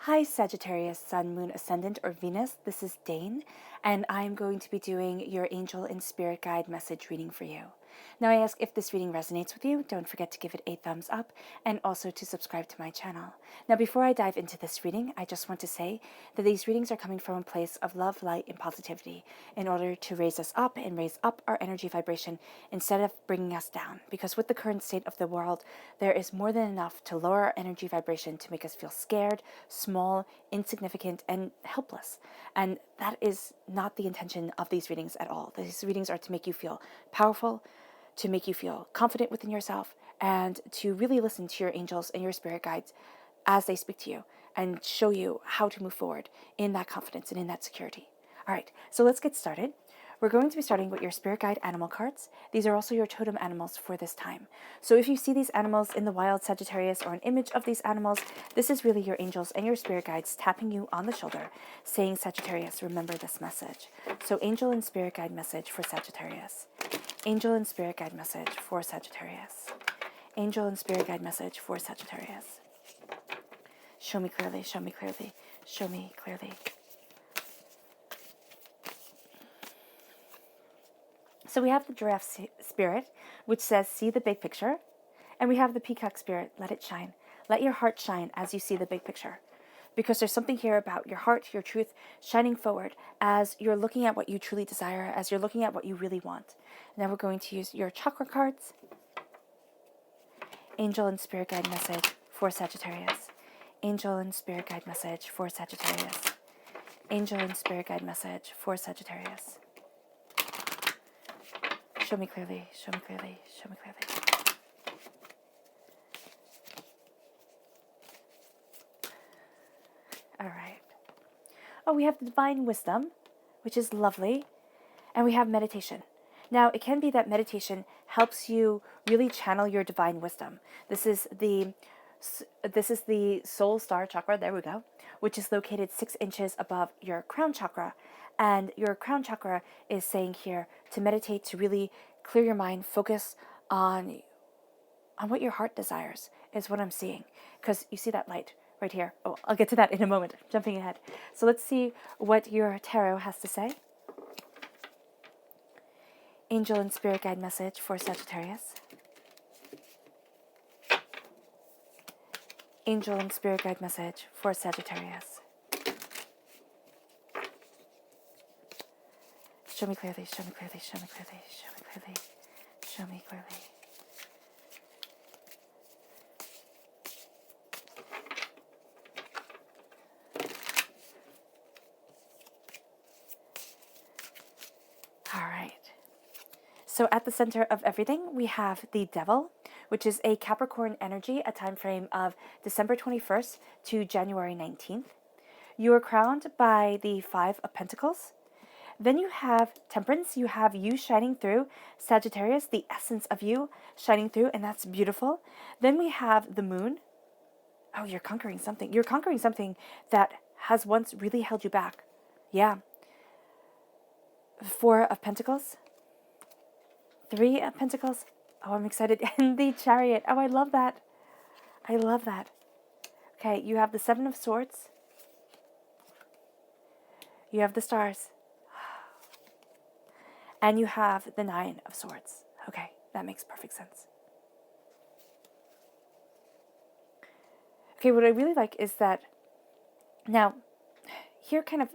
Hi Sagittarius, Sun, Moon, Ascendant, or Venus. This is Dane, and I'm going to be doing your angel and spirit guide message reading for you. Now I ask if this reading resonates with you, don't forget to give it a thumbs up and also to subscribe to my channel. Now before I dive into this reading, I just want to say that these readings are coming from a place of love, light, and positivity in order to raise us up and raise up our energy vibration instead of bringing us down. Because with the current state of the world, there is more than enough to lower our energy vibration to make us feel scared, small, insignificant, and helpless. And that is not the intention of these readings at all. These readings are to make you feel powerful, to make you feel confident within yourself, and to really listen to your angels and your spirit guides as they speak to you and show you how to move forward in that confidence and in that security. All right, so let's get started. We're going to be starting with your spirit guide animal cards. These are also your totem animals for this time. So if you see these animals in the wild, Sagittarius, or an image of these animals, this is really your angels and your spirit guides tapping you on the shoulder, saying, Sagittarius, remember this message. So angel and spirit guide message for Sagittarius. Angel and spirit guide message for Sagittarius. Angel and spirit guide message for Sagittarius. Show me clearly, show me clearly, show me clearly. So we have the giraffe spirit, which says, see the big picture. And we have the peacock spirit, let it shine. Let your heart shine as you see the big picture. Because there's something here about your heart, your truth, shining forward as you're looking at what you truly desire, as you're looking at what you really want. Now we're going to use your chakra cards. Angel and spirit guide message for Sagittarius. Angel and spirit guide message for Sagittarius. Angel and spirit guide message for Sagittarius. Show me clearly, show me clearly, show me clearly. All right. Oh, we have the divine wisdom, which is lovely. And we have meditation. Now, it can be that meditation helps you really channel your divine wisdom. This is the soul star chakra, there we go, which is located 6 inches above your crown chakra. And your crown chakra is saying here to meditate, to really clear your mind, focus on what your heart desires, is what I'm seeing. Because you see that light right here. Oh, I'll get to that in a moment, jumping ahead. So let's see what your tarot has to say. Angel and spirit guide message for Sagittarius. Angel and spirit guide message for Sagittarius. Show me clearly, show me clearly, show me clearly, show me clearly, show me clearly. All right. So at the center of everything, we have the Devil, which is a Capricorn energy, a time frame of December 21st to January 19th. You are crowned by the 5 of Pentacles. Then you have Temperance. You have you shining through, Sagittarius, the essence of you shining through, and that's beautiful. Then we have the Moon. Oh, you're conquering something. You're conquering something that has once really held you back. Yeah. 4 of Pentacles. 3 of Pentacles. Oh, I'm excited. And the Chariot. Oh, I love that. I love that. Okay, you have the 7 of Swords. You have the Stars. And you have the 9 of Swords. Okay, that makes perfect sense. Okay, what I really like is that now, here kind of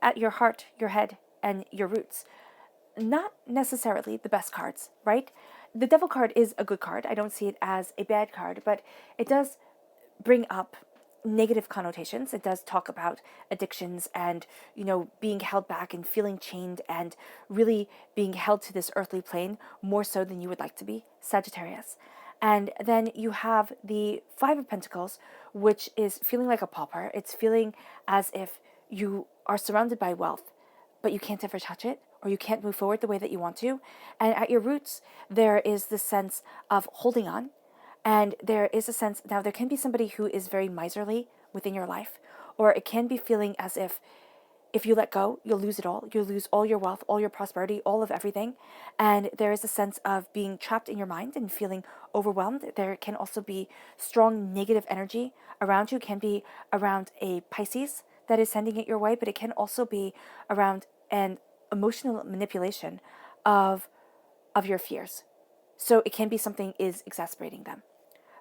at your heart, your head, and your roots, not necessarily the best cards, right? The Devil card is a good card. I don't see it as a bad card, but it does bring up negative connotations. It does talk about addictions and, being held back and feeling chained and really being held to this earthly plane more so than you would like to be, Sagittarius. And then you have the 5 of Pentacles, which is feeling like a pauper. It's feeling as if you are surrounded by wealth, but you can't ever touch it, or you can't move forward the way that you want to. And at your roots, there is this sense of holding on. And there is a sense, now there can be somebody who is very miserly within your life, or it can be feeling as if if you let go, you'll lose it all. You'll lose all your wealth, all your prosperity, all of everything. And there is a sense of being trapped in your mind and feeling overwhelmed. There can also be strong negative energy around you. It can be around a Pisces that is sending it your way, but it can also be around an emotional manipulation of your fears. So it can be something is exacerbating them,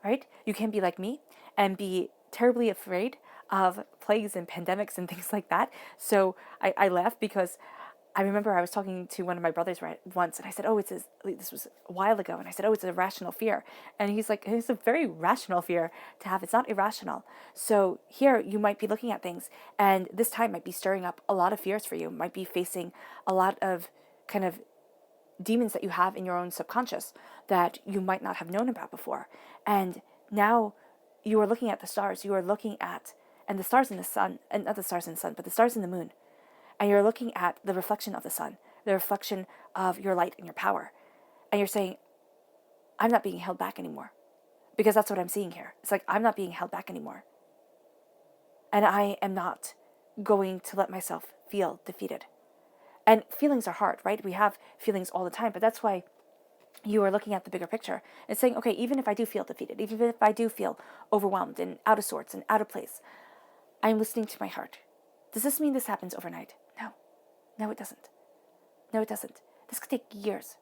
right? You can be like me and be terribly afraid of plagues and pandemics and things like that. So I laugh because I remember I was talking to one of my brothers once, and I said, "Oh, this was a while ago," and I said, "Oh, it's a rational fear," and he's like, "It's a very rational fear to have. It's not irrational." So here you might be looking at things, and this time might be stirring up a lot of fears for you. Might be facing a lot of kind of demons that you have in your own subconscious that you might not have known about before. And now you are looking at the stars, you are looking at, and the stars in the sun, and not the stars in the sun, but the stars in the moon. And you're looking at the reflection of the sun, the reflection of your light and your power. And you're saying, I'm not being held back anymore. Because that's what I'm seeing here. It's like, I'm not being held back anymore. And I am not going to let myself feel defeated. And feelings are hard, right? We have feelings all the time, but that's why you are looking at the bigger picture and saying, okay, even if I do feel defeated, even if I do feel overwhelmed and out of sorts and out of place, I'm listening to my heart. Does this mean this happens overnight? No. No, it doesn't. No, it doesn't. This could take years.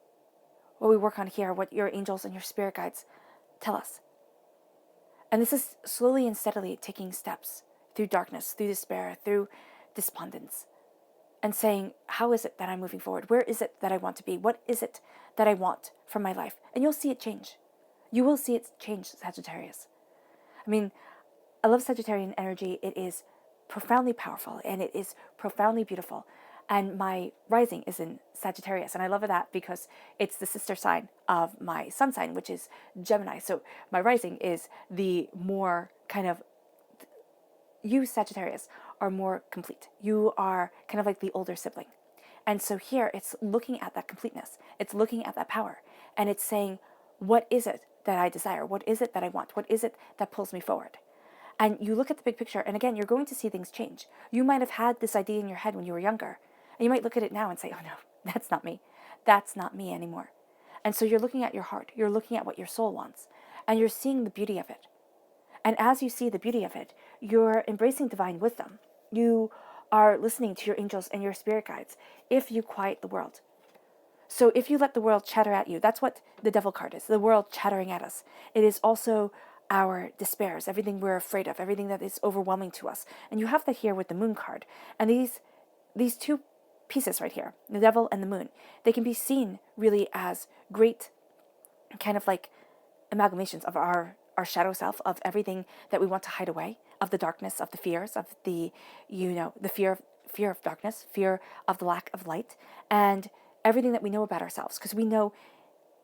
What we work on here, what your angels and your spirit guides tell us. And this is slowly and steadily taking steps through darkness, through despair, through despondence, and saying, how is it that I'm moving forward? Where is it that I want to be? What is it that I want from my life? And you'll see it change. You will see it change, Sagittarius. I mean, I love Sagittarian energy. It is profoundly powerful and it is profoundly beautiful. And my rising is in Sagittarius. And I love that because it's the sister sign of my sun sign, which is Gemini. So my rising is the more kind of, you, Sagittarius, are more complete. You are kind of like the older sibling. And so here it's looking at that completeness. It's looking at that power. And it's saying, what is it that I desire? What is it that I want? What is it that pulls me forward? And you look at the big picture, and again, you're going to see things change. You might have had this idea in your head when you were younger, and you might look at it now and say, oh no, that's not me. That's not me anymore. And so you're looking at your heart. You're looking at what your soul wants, and you're seeing the beauty of it. And as you see the beauty of it, you're embracing divine wisdom. You are listening to your angels and your spirit guides if you quiet the world. So if you let the world chatter at you, that's what the devil card is, the world chattering at us. It is also our despairs, everything we're afraid of, everything that is overwhelming to us. And you have that here with the moon card. And these two pieces right here, the devil and the moon, they can be seen really as great kind of like amalgamations of our shadow self, of everything that we want to hide away, of the darkness, of the fears, of the, the fear of darkness, fear of the lack of light, and everything that we know about ourselves, because we know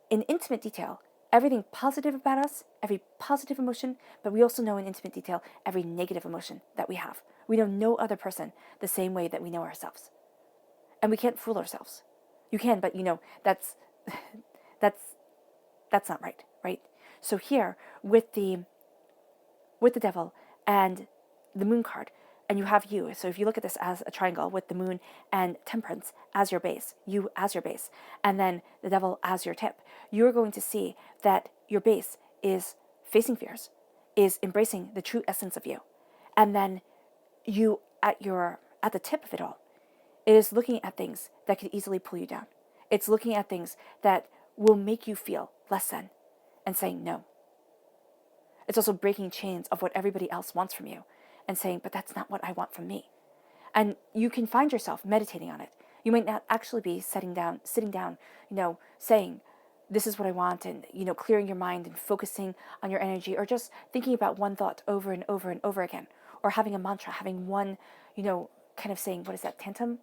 in intimate detail everything positive about us, every positive emotion, but we also know in intimate detail every negative emotion that we have. We know no other person the same way that we know ourselves. And we can't fool ourselves. You can, but that's not right, right? So here with the devil and the moon card, and you have you. So if you look at this as a triangle with the moon and temperance as your base, you as your base, and then the devil as your tip, you're going to see that your base is facing fears, is embracing the true essence of you. And then you at the tip of it all, it is looking at things that could easily pull you down. It's looking at things that will make you feel less than and saying no. It's also breaking chains of what everybody else wants from you and saying, but that's not what I want from me. And you can find yourself meditating on it. You might not actually be sitting down, saying, this is what I want, and, clearing your mind and focusing on your energy, or just thinking about one thought over and over and over again, or having a mantra, having one, kind of saying, what is that, tantum?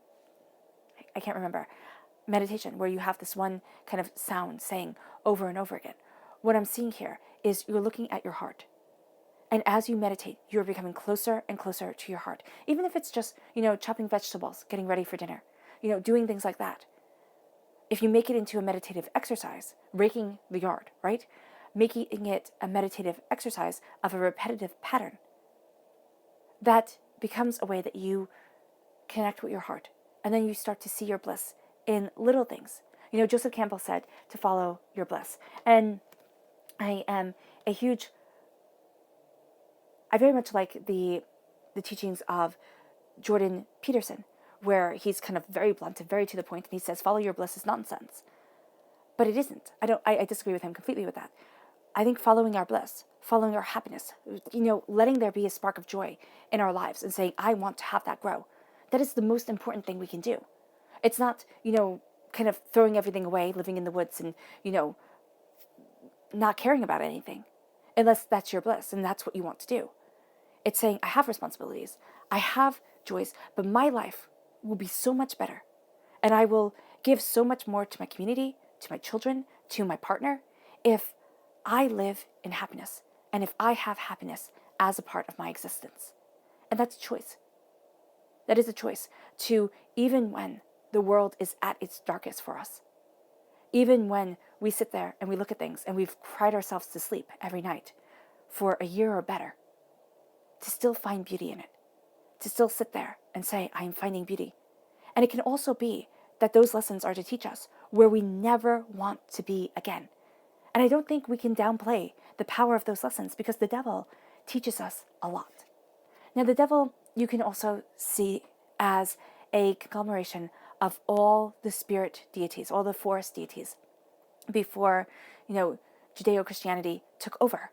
I can't remember. Meditation, where you have this one kind of sound saying over and over again. What I'm seeing here is you're looking at your heart. And as you meditate, you're becoming closer and closer to your heart. Even if it's just, chopping vegetables, getting ready for dinner, doing things like that. If you make it into a meditative exercise, raking the yard, right? Making it a meditative exercise of a repetitive pattern, that becomes a way that you connect with your heart. And then you start to see your bliss in little things. Joseph Campbell said to follow your bliss. And I am I very much like the teachings of Jordan Peterson, where he's kind of very blunt and very to the point, and he says, follow your bliss is nonsense. But it isn't. I disagree with him completely with that. I think following our bliss, following our happiness, letting there be a spark of joy in our lives and saying, I want to have that grow. That is the most important thing we can do. It's not, kind of throwing everything away, living in the woods and, not caring about anything, unless that's your bliss and that's what you want to do. It's saying, I have responsibilities, I have joys, but my life will be so much better. And I will give so much more to my community, to my children, to my partner, if I live in happiness and if I have happiness as a part of my existence. And that's a choice. That is a choice to, even when the world is at its darkest for us, even when we sit there and we look at things and we've cried ourselves to sleep every night for a year or better, to still find beauty in it, to still sit there and say, I am finding beauty. And it can also be that those lessons are to teach us where we never want to be again. And I don't think we can downplay the power of those lessons, because the devil teaches us a lot. Now, the devil you can also see as a conglomeration of all the spirit deities, all the forest deities, before, Judeo-Christianity took over.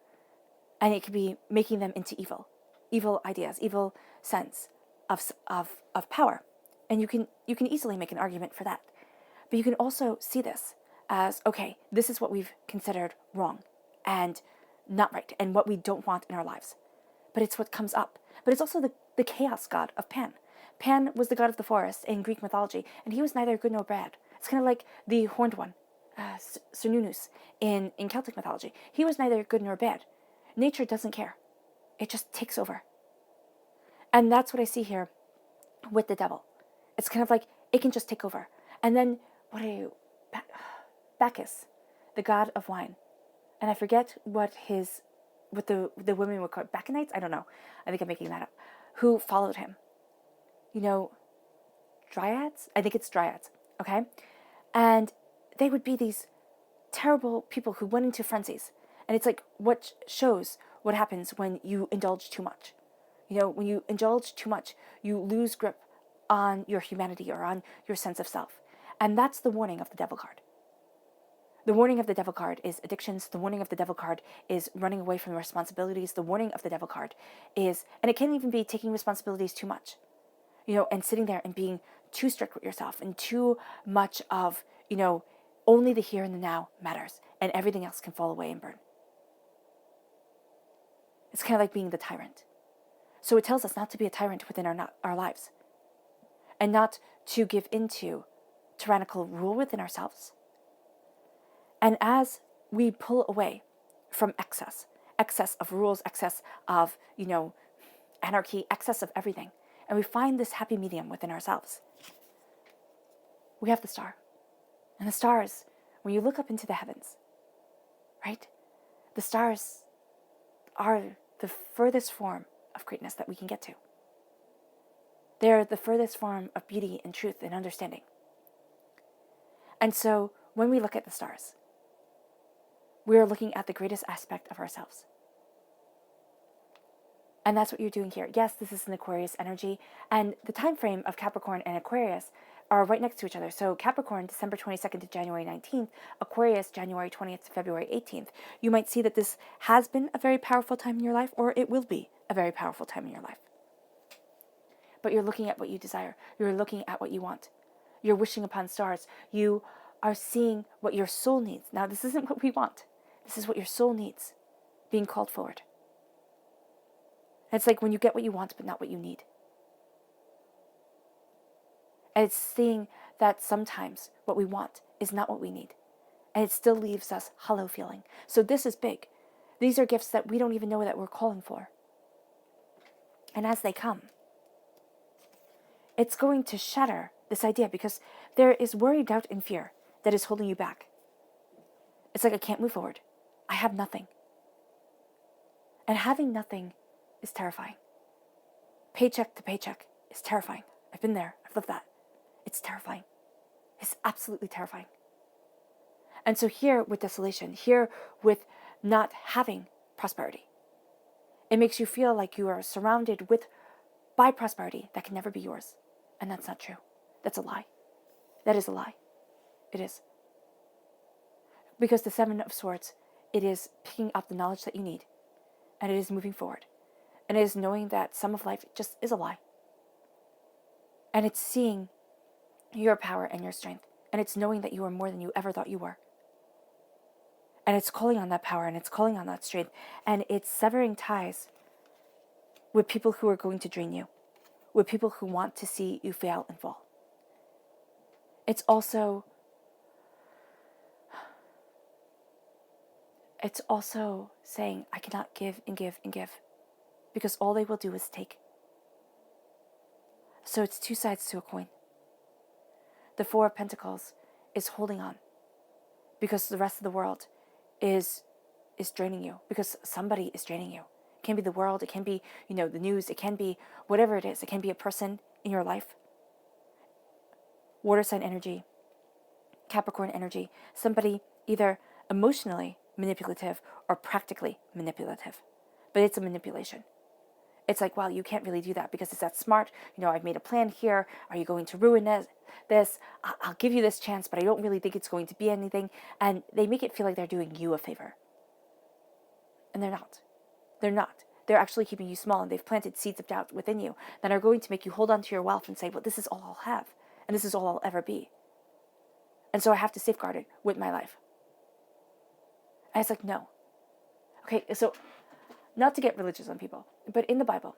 And it could be making them into evil ideas, evil sense of power. And you can easily make an argument for that. But you can also see this as, okay, this is what we've considered wrong and not right, and what we don't want in our lives. But it's what comes up. But it's also the chaos god of Pan. Pan was the god of the forest in Greek mythology, and he was neither good nor bad. It's kind of like the horned one, Cernunnos, in Celtic mythology. He was neither good nor bad. Nature doesn't care. It just takes over. And that's what I see here with the devil. It's kind of like it can just take over. And then, Bacchus, the god of wine. And I forget what the women were called, Bacchantes? I don't know. I think I'm making that up. Who followed him. Dryads? I think it's dryads, okay? And they would be these terrible people who went into frenzies. And it's like what shows what happens when you indulge too much. When you indulge too much, you lose grip on your humanity or on your sense of self. And that's the warning of the devil card. The warning of the devil card is addictions. The warning of the devil card is running away from responsibilities. The warning of the devil card is, and it can even be taking responsibilities too much, and sitting there and being too strict with yourself and too much of, only the here and the now matters and everything else can fall away and burn. It's kind of like being the tyrant. So it tells us not to be a tyrant within our lives and not to give into tyrannical rule within ourselves. And as we pull away from excess of rules, excess of, anarchy, excess of everything, and we find this happy medium within ourselves, we have the star. And the stars, when you look up into the heavens, right? The stars are the furthest form of greatness that we can get to. They're the furthest form of beauty and truth and understanding. And so when we look at the stars, we are looking at the greatest aspect of ourselves. And that's what you're doing here. Yes, this is an Aquarius energy, and the time frame of Capricorn and Aquarius are right next to each other. So Capricorn, December 22nd to January 19th, Aquarius, January 20th to February 18th. You might see that this has been a very powerful time in your life, or it will be a very powerful time in your life. But you're looking at what you desire. You're looking at what you want. You're wishing upon stars. You are seeing what your soul needs. Now, this isn't what we want. This is what your soul needs, being called forward. It's like when you get what you want, but not what you need. And it's seeing that sometimes what we want is not what we need. And it still leaves us hollow feeling. So this is big. These are gifts that we don't even know that we're calling for. And as they come, it's going to shatter this idea, because there is worry, doubt, and fear that is holding you back. It's like, I can't move forward. I have nothing. And having nothing is terrifying. Paycheck to paycheck is terrifying. I've been there. I've lived that. It's terrifying. It's absolutely terrifying. And so here with desolation, here with not having prosperity, it makes you feel like you are surrounded by prosperity that can never be yours. And that's not true. That's a lie. That is a lie. It is. Because the Seven of Swords, it is picking up the knowledge that you need, and it is moving forward. And it is knowing that some of life just is a lie. And it's seeing your power and your strength. And it's knowing that you are more than you ever thought you were. And it's calling on that power, and it's calling on that strength. And it's severing ties with people who are going to drain you, with people who want to see you fail and fall. It's also saying, I cannot give and give and give, because all they will do is take. So it's two sides to a coin. The Four of Pentacles is holding on, because the rest of the world is draining you, because somebody is draining you. It can be the world, it can be, the news, it can be whatever it is. It can be a person in your life. Water sign energy, Capricorn energy, somebody either emotionally manipulative or practically manipulative. But it's a manipulation. It's like, well, you can't really do that because it's that smart. I've made a plan here. Are you going to ruin this? I'll give you this chance, but I don't really think it's going to be anything. And they make it feel like they're doing you a favor. And they're not. They're not. They're actually keeping you small, and they've planted seeds of doubt within you that are going to make you hold on to your wealth and say, well, this is all I'll have, and this is all I'll ever be. And so I have to safeguard it with my life. And it's like, no. Okay, so not to get religious on people, but in the Bible,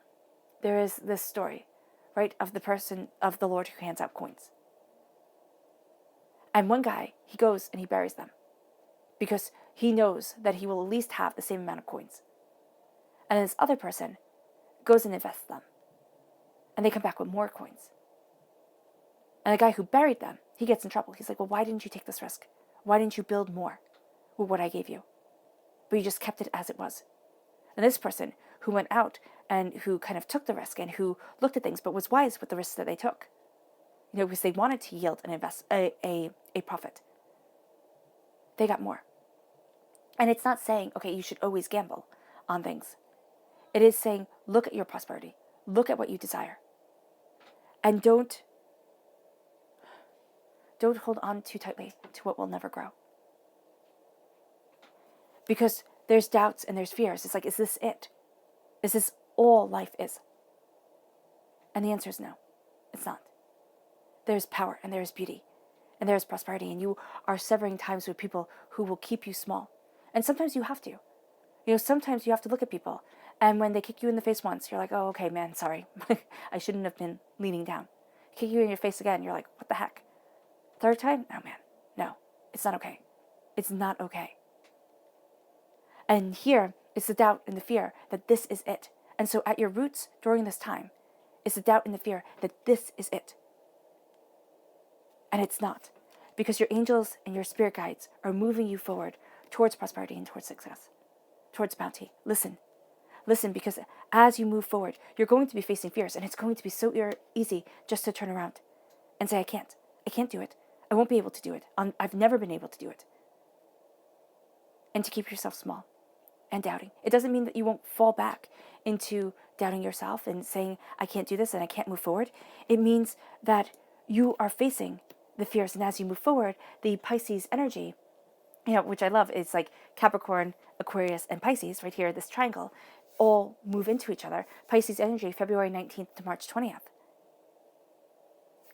there is this story, right, of the Lord who hands out coins. And one guy, he goes and he buries them because he knows that he will at least have the same amount of coins. And this other person goes and invests them. And they come back with more coins. And the guy who buried them, he gets in trouble. He's like, well, why didn't you take this risk? Why didn't you build more with what I gave you? But you just kept it as it was. And this person who went out and who kind of took the risk and who looked at things but was wise with the risks that they took, because they wanted to yield and invest a profit. They got more. And it's not saying, okay, you should always gamble on things. It is saying, look at your prosperity. Look at what you desire. And don't hold on too tightly to what will never grow. Because there's doubts and there's fears. It's like, is this it? Is this all life is? And the answer is no, it's not. There's power and there's beauty and there's prosperity, and you are severing ties with people who will keep you small. And sometimes you have to. Sometimes you have to look at people, and when they kick you in the face once, you're like, oh, okay, man, sorry. I shouldn't have been leaning down. Kick you in your face again, you're like, what the heck? Third time? Oh, man, no, it's not okay. It's not okay. And here is the doubt and the fear that this is it. And so at your roots during this time is the doubt and the fear that this is it. And it's not. Because your angels and your spirit guides are moving you forward towards prosperity and towards success, towards bounty. Listen, because as you move forward, you're going to be facing fears, and it's going to be so easy just to turn around and say, I can't do it. I won't be able to do it. I've never been able to do it. And to keep yourself small and doubting. It doesn't mean that you won't fall back into doubting yourself and saying, I can't do this and I can't move forward. It means that you are facing the fears, and as you move forward, the Pisces energy, which I love, is like Capricorn, Aquarius, and Pisces, right here, this triangle, all move into each other. Pisces energy, February 19th to March 20th.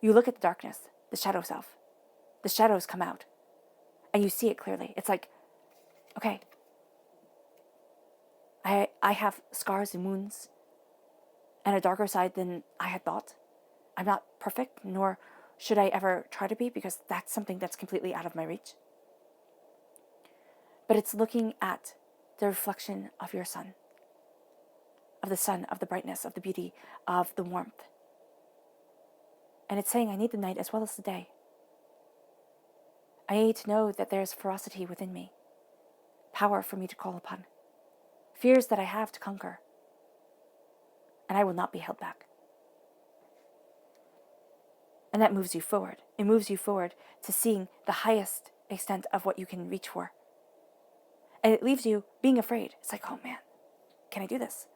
You look at the darkness, the shadow self. The shadows come out, and you see it clearly. It's like, okay, I have scars and wounds and a darker side than I had thought. I'm not perfect, nor should I ever try to be, because that's something that's completely out of my reach. But it's looking at the reflection of your sun, of the brightness, of the beauty, of the warmth. And it's saying, I need the night as well as the day. I need to know that there's ferocity within me, power for me to call upon, fears that I have to conquer, and I will not be held back. And that moves you forward. It moves you forward to seeing the highest extent of what you can reach for. And it leaves you being afraid. It's like, oh man, can I do this?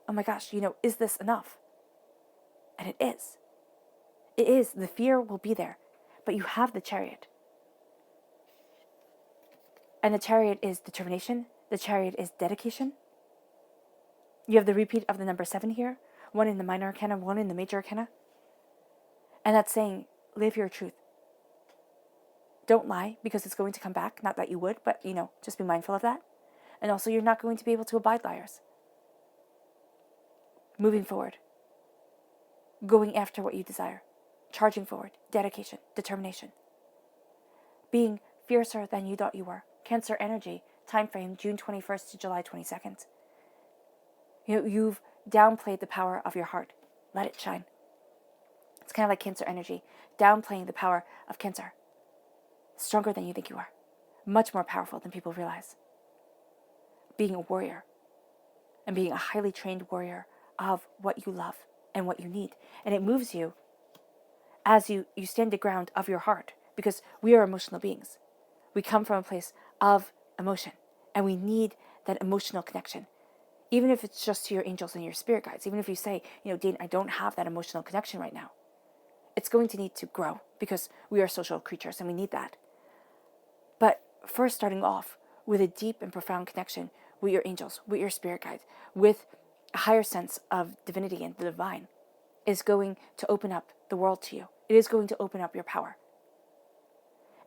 Oh my gosh, is this enough? And it is. It is. The fear will be there. But you have the Chariot. And the Chariot is determination. The Chariot is dedication. You have the repeat of the number 7 here. 1 in the minor arcana, 1 in the major arcana. And that's saying, live your truth. Don't lie, because it's going to come back. Not that you would, but, just be mindful of that. And also, you're not going to be able to abide liars. Moving forward. Going after what you desire. Charging forward. Dedication. Determination. Being fiercer than you thought you were. Cancer energy. Time frame, June 21st to July 22nd. You've downplayed the power of your heart. Let it shine. It's kind of like Cancer energy. Downplaying the power of Cancer. Stronger than you think you are. Much more powerful than people realize. Being a warrior. And being a highly trained warrior of what you love and what you need. And it moves you as you stand the ground of your heart. Because we are emotional beings. We come from a place of emotion. And we need that emotional connection. Even if it's just to your angels and your spirit guides. Even if you say, Dane, I don't have that emotional connection right now. It's going to need to grow. Because we are social creatures and we need that. But first starting off with a deep and profound connection with your angels, with your spirit guides, with a higher sense of divinity and the divine is going to open up the world to you. It is going to open up your power.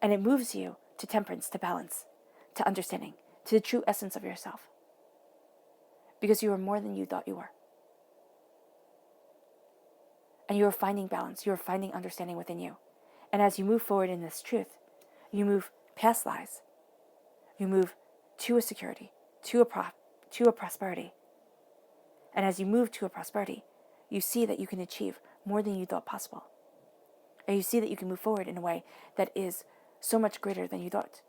And it moves you to temperance, to balance, to understanding, to the true essence of yourself. Because you are more than you thought you were. And you are finding balance. You are finding understanding within you. And as you move forward in this truth, you move past lies. You move to a security, to a prosperity. And as you move to a prosperity, you see that you can achieve more than you thought possible. And you see that you can move forward in a way that is so much greater than you thought.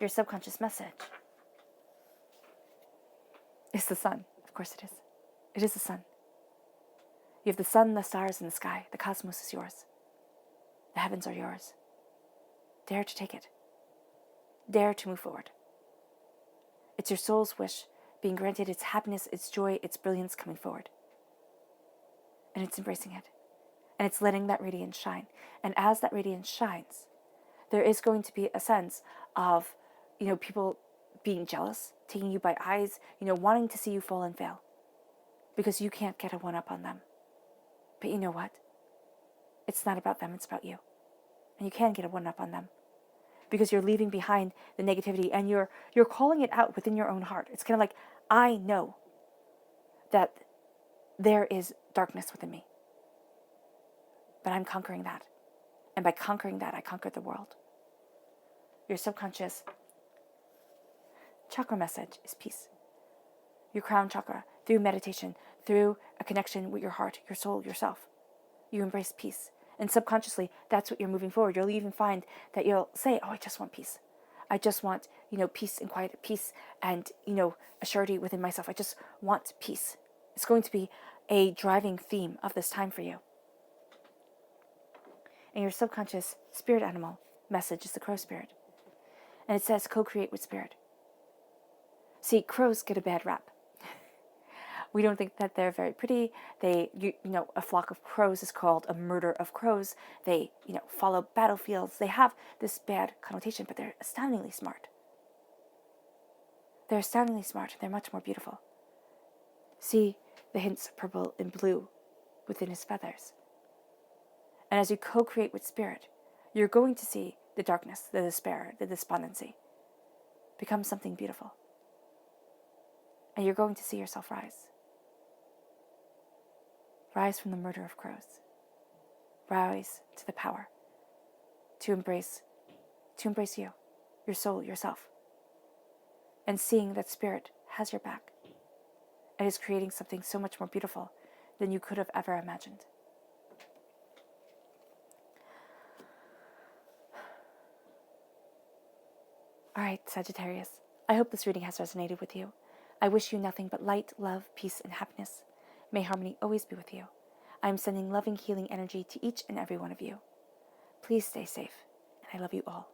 Your subconscious message is the sun. Of course it is. It is the sun. You have the sun, the stars, and the sky. The cosmos is yours. The heavens are yours. Dare to take it. Dare to move forward. It's your soul's wish being granted its happiness, its joy, its brilliance coming forward. And it's embracing it. And it's letting that radiance shine. And as that radiance shines, there is going to be a sense of, people being jealous, taking you by eyes, wanting to see you fall and fail. Because you can't get a one-up on them. But you know what? It's not about them, it's about you. And you can get a one-up on them. Because you're leaving behind the negativity and you're calling it out within your own heart. It's kind of like, I know that there is darkness within me. But I'm conquering that. And by conquering that, I conquered the world. Your subconscious chakra message is peace. Your crown chakra, through meditation, through a connection with your heart, your soul, yourself, you embrace peace. And subconsciously, that's what you're moving forward. You'll even find that you'll say, I just want peace. I just want, peace and quiet, peace and, a surety within myself. I just want peace. It's going to be a driving theme of this time for you. And your subconscious spirit animal message is the crow spirit. And it says, co-create with spirit. See, crows get a bad rap. We don't think that they're very pretty. A flock of crows is called a murder of crows. They, follow battlefields. They have this bad connotation, but they're astoundingly smart. They're astoundingly smart. They're much more beautiful. See the hints of purple and blue within his feathers. And as you co-create with spirit, you're going to see the darkness, the despair, the despondency become something beautiful. And you're going to see yourself rise. Rise from the murder of crows. Rise to the power. To embrace you, your soul, yourself. And seeing that spirit has your back. And is creating something so much more beautiful than you could have ever imagined. All right, Sagittarius. I hope this reading has resonated with you. I wish you nothing but light, love, peace, and happiness. May harmony always be with you. I'm sending loving, healing energy to each and every one of you. Please stay safe, and I love you all.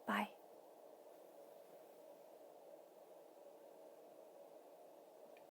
Bye.